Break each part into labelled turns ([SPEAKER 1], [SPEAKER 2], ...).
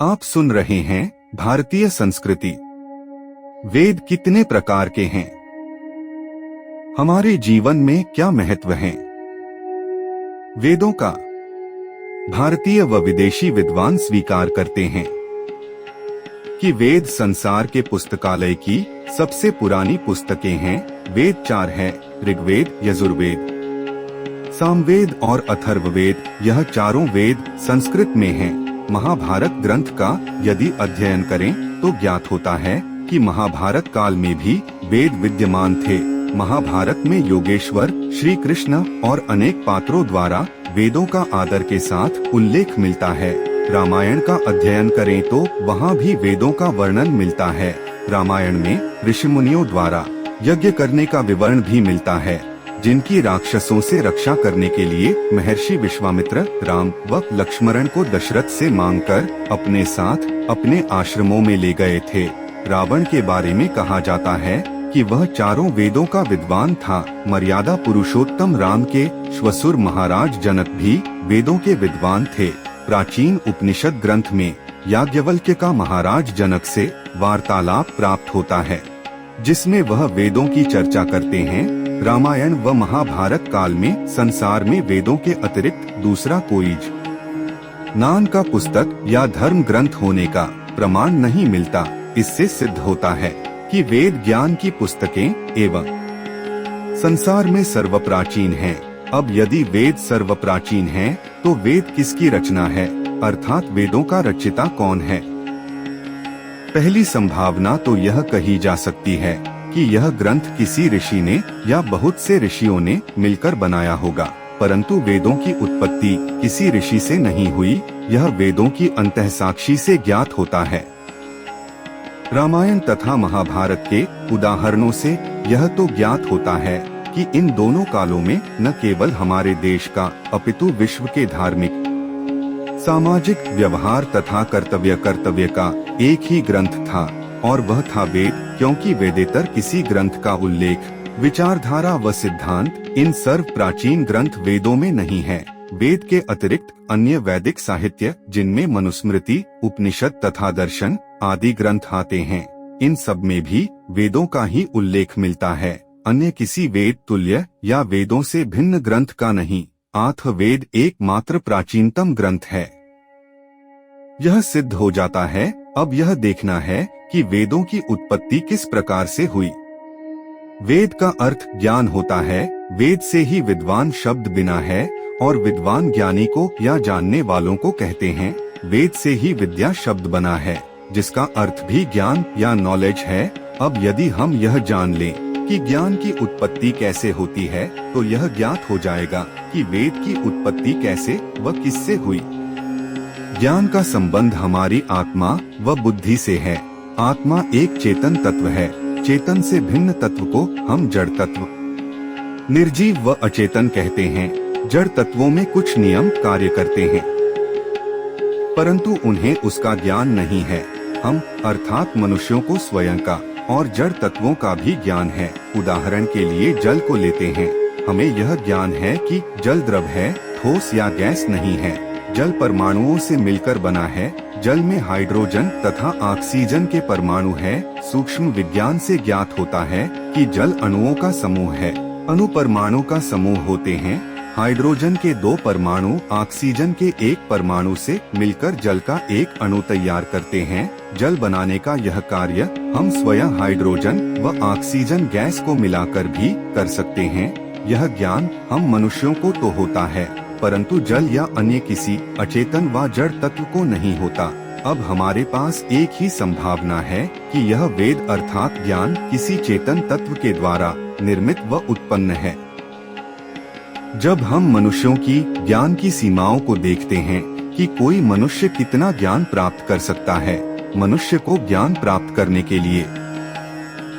[SPEAKER 1] आप सुन रहे हैं भारतीय संस्कृति। वेद कितने प्रकार के हैं? हमारे जीवन में क्या महत्व है वेदों का? भारतीय व विदेशी विद्वान स्वीकार करते हैं कि वेद संसार के पुस्तकालय की सबसे पुरानी पुस्तकें हैं। वेद 4 है: ऋग्वेद, यजुर्वेद, सामवेद और अथर्ववेद। यह चारों वेद संस्कृत में हैं। महाभारत ग्रंथ का यदि अध्ययन करें तो ज्ञात होता है कि महाभारत काल में भी वेद विद्यमान थे। महाभारत में योगेश्वर, श्री कृष्ण और अनेक पात्रों द्वारा वेदों का आदर के साथ उल्लेख मिलता है। रामायण का अध्ययन करें तो वहाँ भी वेदों का वर्णन मिलता है। रामायण में ऋषिमुनियों द्वारा यज्ञ करने का विवरण भी मिलता है, जिनकी राक्षसों से रक्षा करने के लिए महर्षि विश्वामित्र राम व लक्ष्मण को दशरथ से मांगकर अपने साथ अपने आश्रमों में ले गए थे। रावण के बारे में कहा जाता है कि वह चारों वेदों का विद्वान था। मर्यादा पुरुषोत्तम राम के श्वशुर महाराज जनक भी वेदों के विद्वान थे। प्राचीन उपनिषद ग्रंथ में याज्ञवल्क्य का महाराज जनक से वार्तालाप प्राप्त होता है, जिसमें वह वेदों की चर्चा करते हैं। रामायण व महाभारत काल में संसार में वेदों के अतिरिक्त दूसरा कोई नाम का पुस्तक या धर्म ग्रंथ होने का प्रमाण नहीं मिलता। इससे सिद्ध होता है कि वेद ज्ञान की पुस्तकें एवं संसार में सर्वप्राचीन हैं। अब यदि वेद सर्वप्राचीन हैं, तो वेद किसकी रचना है, अर्थात वेदों का रचयिता कौन है? पहली संभावना तो यह कही जा सकती है कि यह ग्रंथ किसी ऋषि ने या बहुत से ऋषियों ने मिलकर बनाया होगा, परंतु वेदों की उत्पत्ति किसी ऋषि से नहीं हुई। यह वेदों की अंतःसाक्षी से ज्ञात होता है। रामायण तथा महाभारत के उदाहरणों से यह तो ज्ञात होता है कि इन दोनों कालों में न केवल हमारे देश का अपितु विश्व के धार्मिक, सामाजिक व्यवहार तथा कर्तव्य का एक ही ग्रंथ था, और वह था वेद, क्योंकि वेदेतर किसी ग्रंथ का उल्लेख, विचारधारा व सिद्धांत इन सर्व प्राचीन ग्रंथ वेदों में नहीं है। वेद के अतिरिक्त अन्य वैदिक साहित्य, जिनमें मनुस्मृति, उपनिषद तथा दर्शन आदि ग्रंथ आते हैं, इन सब में भी वेदों का ही उल्लेख मिलता है, अन्य किसी वेद तुल्य या वेदों से भिन्न ग्रंथ का नहीं। अथर्ववेद एकमात्र प्राचीनतम ग्रंथ है। यह सिद्ध हो जाता है। अब यह देखना है कि वेदों की उत्पत्ति किस प्रकार से हुई। वेद का अर्थ ज्ञान होता है। वेद से ही विद्वान शब्द बिना है, और विद्वान ज्ञानी को या जानने वालों को कहते हैं। वेद से ही विद्या शब्द बना है, जिसका अर्थ भी ज्ञान या नॉलेज है। अब यदि हम यह जान लें कि ज्ञान की उत्पत्ति कैसे होती है, तो यह ज्ञात हो जाएगा कि वेद की उत्पत्ति कैसे व किससे हुई। ज्ञान का संबंध हमारी आत्मा व बुद्धि से है। आत्मा एक चेतन तत्व है। चेतन से भिन्न तत्व को हम जड़ तत्व, निर्जीव व अचेतन कहते हैं। जड़ तत्वों में कुछ नियम कार्य करते हैं, परंतु उन्हें उसका ज्ञान नहीं है। हम अर्थात मनुष्यों को स्वयं का और जड़ तत्वों का भी ज्ञान है। उदाहरण के लिए जल को लेते हैं। हमें यह ज्ञान है कि जल द्रव है, ठोस या गैस नहीं है। जल परमाणुओं से मिलकर बना है। जल में हाइड्रोजन तथा ऑक्सीजन के परमाणु है। सूक्ष्म विज्ञान से ज्ञात होता है कि जल अणुओं का समूह है। अणु परमाणु का समूह होते हैं। हाइड्रोजन के 2 परमाणु ऑक्सीजन के 1 परमाणु से मिलकर जल का एक अणु तैयार करते हैं। जल बनाने का यह कार्य हम स्वयं हाइड्रोजन व ऑक्सीजन गैस को मिलाकर भी कर सकते हैं। यह ज्ञान हम मनुष्यों को तो होता है, परंतु जल या अन्य किसी अचेतन व जड़ तत्व को नहीं होता। अब हमारे पास एक ही संभावना है कि यह वेद अर्थात ज्ञान किसी चेतन तत्व के द्वारा निर्मित व उत्पन्न है। जब हम मनुष्यों की ज्ञान की सीमाओं को देखते हैं कि कोई मनुष्य कितना ज्ञान प्राप्त कर सकता है, मनुष्य को ज्ञान प्राप्त करने के लिए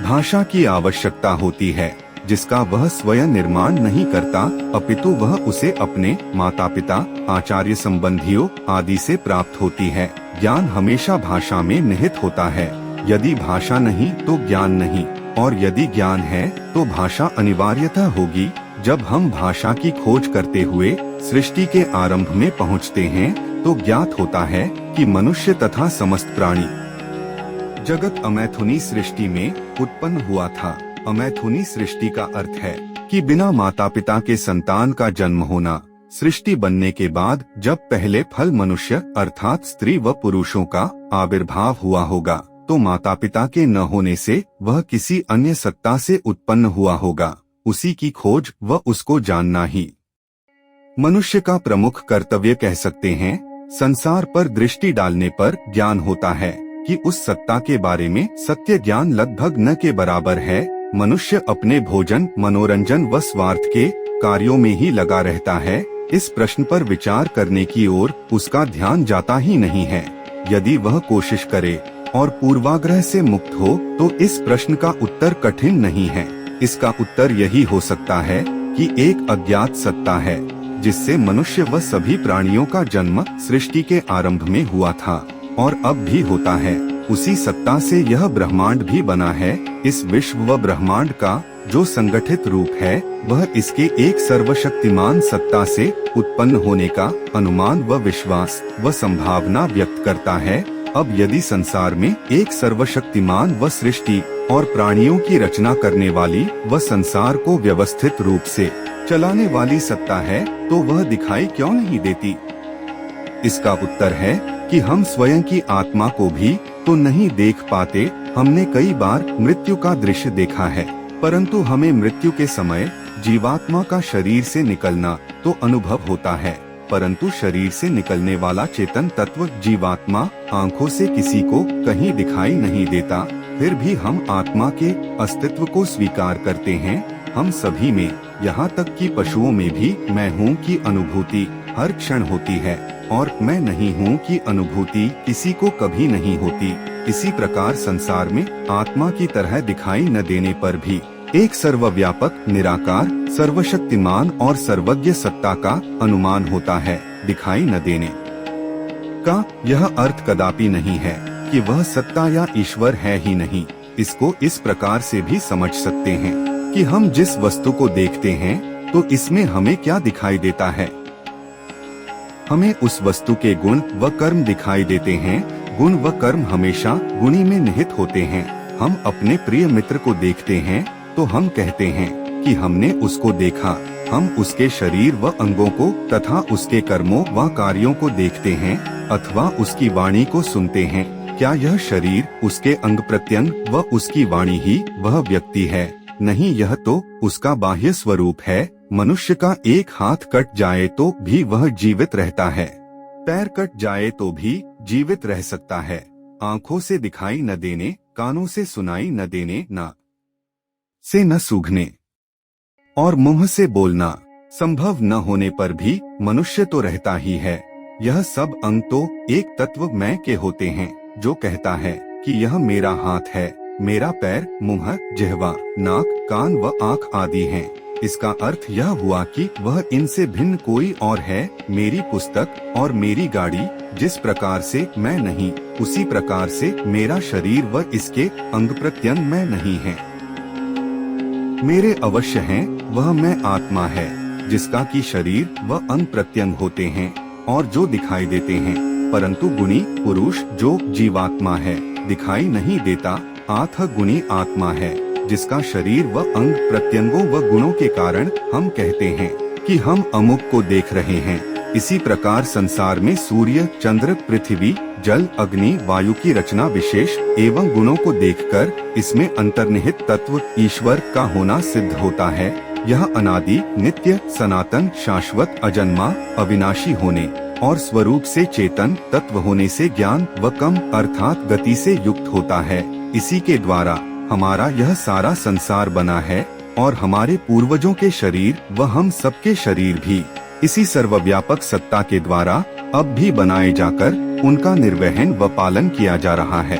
[SPEAKER 1] भाषा की आवश्यकता होती है, जिसका वह स्वयं निर्माण नहीं करता, अपितु वह उसे अपने माता पिता, आचार्य संबंधियों आदि से प्राप्त होती है। ज्ञान हमेशा भाषा में निहित होता है। यदि भाषा नहीं तो ज्ञान नहीं, और यदि ज्ञान है तो भाषा अनिवार्यतः होगी। जब हम भाषा की खोज करते हुए सृष्टि के आरंभ में पहुंचते हैं, तो ज्ञात होता है कि मनुष्य तथा समस्त प्राणी जगत अमैथुनी सृष्टि में उत्पन्न हुआ था। अमैथुनी सृष्टि का अर्थ है कि बिना माता पिता के संतान का जन्म होना। सृष्टि बनने के बाद जब पहले फल मनुष्य अर्थात स्त्री व पुरुषों का आविर्भाव हुआ होगा, तो माता पिता के न होने से वह किसी अन्य सत्ता से उत्पन्न हुआ होगा। उसी की खोज व उसको जानना ही मनुष्य का प्रमुख कर्तव्य कह सकते हैं। संसार पर दृष्टि डालने पर ज्ञान होता है कि उस सत्ता के बारे में सत्य ज्ञान लगभग न के बराबर है। मनुष्य अपने भोजन, मनोरंजन व स्वार्थ के कार्यों में ही लगा रहता है। इस प्रश्न पर विचार करने की ओर उसका ध्यान जाता ही नहीं है। यदि वह कोशिश करे और पूर्वाग्रह से मुक्त हो तो इस प्रश्न का उत्तर कठिन नहीं है। इसका उत्तर यही हो सकता है कि एक अज्ञात सत्ता है जिससे मनुष्य व सभी प्राणियों का जन्म सृष्टि के आरंभ में हुआ था और अब भी होता है। उसी सत्ता से यह ब्रह्मांड भी बना है। इस विश्व व ब्रह्मांड का जो संगठित रूप है वह इसके एक सर्वशक्तिमान सत्ता से उत्पन्न होने का अनुमान व विश्वास व संभावना व्यक्त करता है। अब यदि संसार में एक सर्वशक्तिमान व सृष्टि और प्राणियों की रचना करने वाली व संसार को व्यवस्थित रूप से चलाने वाली सत्ता है तो वह दिखाई क्यों नहीं देती? इसका उत्तर है कि हम स्वयं की आत्मा को भी तो नहीं देख पाते। हमने कई बार मृत्यु का दृश्य देखा है, परंतु हमें मृत्यु के समय जीवात्मा का शरीर से निकलना तो अनुभव होता है, परंतु शरीर से निकलने वाला चेतन तत्व जीवात्मा आंखों से किसी को कहीं दिखाई नहीं देता। फिर भी हम आत्मा के अस्तित्व को स्वीकार करते हैं। हम सभी में, यहाँ तक कि पशुओं में भी मैं हूँ की अनुभूति हर क्षण होती है और मैं नहीं हूँ की अनुभूति किसी को कभी नहीं होती। इसी प्रकार संसार में आत्मा की तरह दिखाई न देने पर भी एक सर्वव्यापक, निराकार, सर्वशक्तिमान और सर्वज्ञ सत्ता का अनुमान होता है। दिखाई न देने का यह अर्थ कदापि नहीं है कि वह सत्ता या ईश्वर है ही नहीं। इसको इस प्रकार से भी समझ सकते हैं कि हम जिस वस्तु को देखते हैं तो इसमें हमें क्या दिखाई देता है। हमें उस वस्तु के गुण व कर्म दिखाई देते हैं। गुण व कर्म हमेशा गुणी में निहित होते हैं। हम अपने प्रिय मित्र को देखते हैं तो हम कहते हैं कि हमने उसको देखा। हम उसके शरीर व अंगों को तथा उसके कर्मों व कार्यों को देखते हैं अथवा उसकी वाणी को सुनते हैं। क्या यह शरीर, उसके अंग प्रत्यंग व उसकी वाणी ही वह व्यक्ति है? नहीं, यह तो उसका बाह्य स्वरूप है। मनुष्य का एक हाथ कट जाए तो भी वह जीवित रहता है, पैर कट जाए तो भी जीवित रह सकता है। आंखों से दिखाई न देने, कानों से सुनाई न देने, नाक से न सूंघने और मुंह से बोलना संभव न होने पर भी मनुष्य तो रहता ही है। यह सब अंग तो एक तत्व मैं के होते हैं जो कहता है कि यह मेरा हाथ है, मेरा पैर, मुंह, जिह्वा, नाक, कान व आँख आदि हैं। इसका अर्थ यह हुआ कि वह इनसे भिन्न कोई और है। मेरी पुस्तक और मेरी गाड़ी जिस प्रकार से मैं नहीं, उसी प्रकार से मेरा शरीर व इसके अंग प्रत्यंग मैं नहीं है। मेरे अवश्य हैं, वह मैं आत्मा है जिसका कि शरीर व अंग प्रत्यंग होते हैं और जो दिखाई देते हैं, परंतु गुणी पुरुष जो जीवात्मा है दिखाई नहीं देता। आत्थ गुणी आत्मा है जिसका शरीर व अंग प्रत्यंगों व गुणों के कारण हम कहते हैं कि हम अमुक को देख रहे हैं। इसी प्रकार संसार में सूर्य, चंद्र, पृथ्वी, जल, अग्नि, वायु की रचना विशेष एवं गुणों को देखकर इसमें अंतर्निहित तत्व ईश्वर का होना सिद्ध होता है। यह अनादि, नित्य, सनातन, शाश्वत, अजन्मा, अविनाशी होने और स्वरूप से चेतन तत्व होने से ज्ञान व कम अर्थात गति से युक्त होता है। इसी के द्वारा हमारा यह सारा संसार बना है और हमारे पूर्वजों के शरीर व हम सबके शरीर भी इसी सर्वव्यापक सत्ता के द्वारा अब भी बनाए जाकर उनका निर्वहन व पालन किया जा रहा है।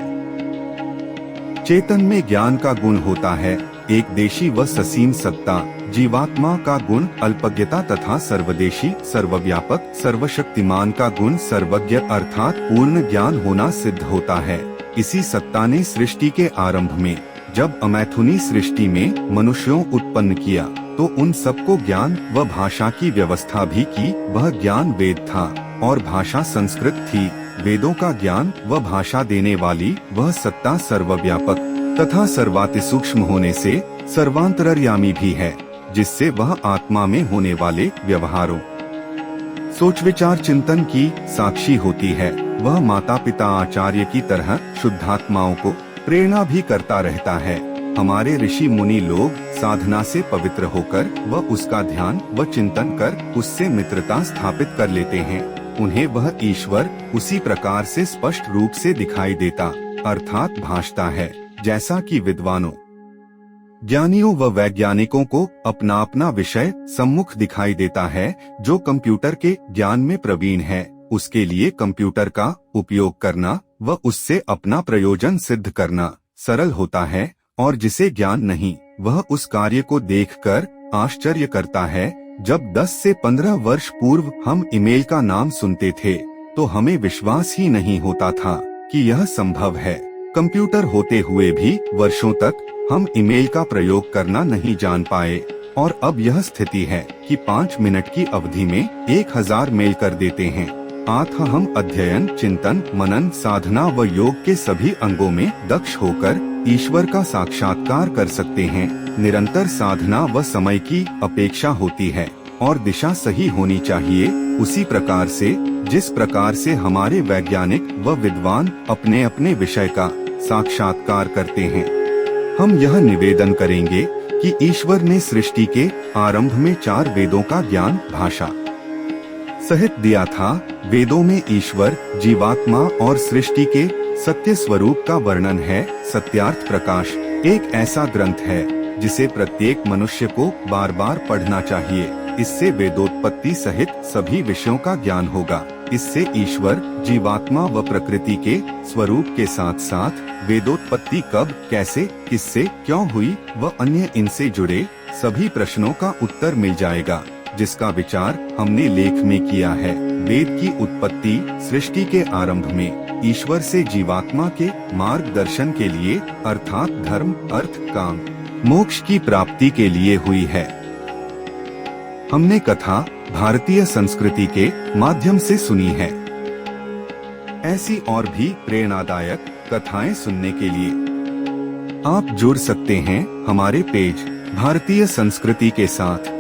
[SPEAKER 1] चेतन में ज्ञान का गुण होता है एक देशी व ससीम सत्ता। जीवात्मा का गुण अल्पज्ञता तथा सर्वदेशी, सर्वव्यापक, सर्वशक्तिमान का गुण सर्वज्ञ अर्थात पूर्ण ज्ञान होना सिद्ध होता है। इसी सत्ता ने सृष्टि के आरंभ में जब अमैथुनी सृष्टि में मनुष्यों उत्पन्न किया तो उन सबको ज्ञान व भाषा की व्यवस्था भी की। वह ज्ञान वेद था। और भाषा संस्कृत थी। वेदों का ज्ञान व भाषा देने वाली वह सत्ता सर्वव्यापक तथा सर्वातिसूक्ष्म होने से सर्वांतरयामी भी है, जिससे वह आत्मा में होने वाले व्यवहारों, सोच विचार चिंतन की साक्षी होती है। वह माता पिता आचार्य की तरह शुद्धात्माओं को प्रेरणा भी करता रहता है। हमारे ऋषि मुनि लोग साधना से पवित्र होकर व उसका ध्यान व चिंतन कर उससे मित्रता स्थापित कर लेते हैं। उन्हें वह ईश्वर उसी प्रकार से स्पष्ट रूप से दिखाई देता अर्थात भासता है, जैसा कि विद्वानों, ज्ञानियों व वैज्ञानिकों को अपना अपना विषय सम्मुख दिखाई देता है। जो कंप्यूटर के ज्ञान में प्रवीण है, उसके लिए कंप्यूटर का उपयोग करना व उससे अपना प्रयोजन सिद्ध करना सरल होता है, और जिसे ज्ञान नहीं, वह उस कार्य को देखकर आश्चर्य करता है। जब 10 से 15 वर्ष पूर्व हम ईमेल का नाम सुनते थे तो हमें विश्वास ही नहीं होता था कि यह संभव है। कंप्यूटर होते हुए भी वर्षों तक हम ईमेल का प्रयोग करना नहीं जान पाए, और अब यह स्थिति है कि 5 मिनट की अवधि में 1000 मेल कर देते हैं। अतः हम अध्ययन, चिंतन, मनन, साधना व योग के सभी अंगों में दक्ष होकर ईश्वर का साक्षात्कार कर सकते हैं। निरंतर साधना व समय की अपेक्षा होती है और दिशा सही होनी चाहिए, उसी प्रकार से जिस प्रकार से हमारे वैज्ञानिक व विद्वान अपने अपने विषय का साक्षात्कार करते हैं। हम यह निवेदन करेंगे कि ईश्वर ने सृष्टि के आरंभ में 4 वेदों का ज्ञान भाषा सहित दिया था। वेदों में ईश्वर, जीवात्मा और सृष्टि के सत्य स्वरूप का वर्णन है। सत्यार्थ प्रकाश एक ऐसा ग्रंथ है जिसे प्रत्येक मनुष्य को बार बार पढ़ना चाहिए। इससे वेदोत्पत्ति सहित सभी विषयों का ज्ञान होगा। इससे ईश्वर, जीवात्मा व प्रकृति के स्वरूप के साथ साथ वेदोत्पत्ति कब, कैसे, किससे, क्यों हुई व अन्य इनसे जुड़े सभी प्रश्नों का उत्तर मिल जाएगा, जिसका विचार हमने लेख में किया है। वेद की उत्पत्ति सृष्टि के आरंभ में ईश्वर से जीवात्मा के मार्गदर्शन के लिए अर्थात धर्म, अर्थ, काम, मोक्ष की प्राप्ति के लिए हुई है। हमने कथा भारतीय संस्कृति के माध्यम से सुनी है। ऐसी और भी प्रेरणादायक कथाएं सुनने के लिए आप जुड़ सकते हैं हमारे पेज भारतीय संस्कृति के साथ।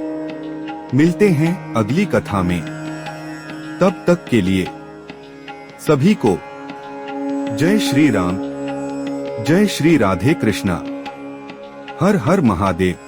[SPEAKER 1] मिलते हैं अगली कथा में। तब तक के लिए सभी को जय श्री राम, जय श्री राधे कृष्णा, हर हर महादेव।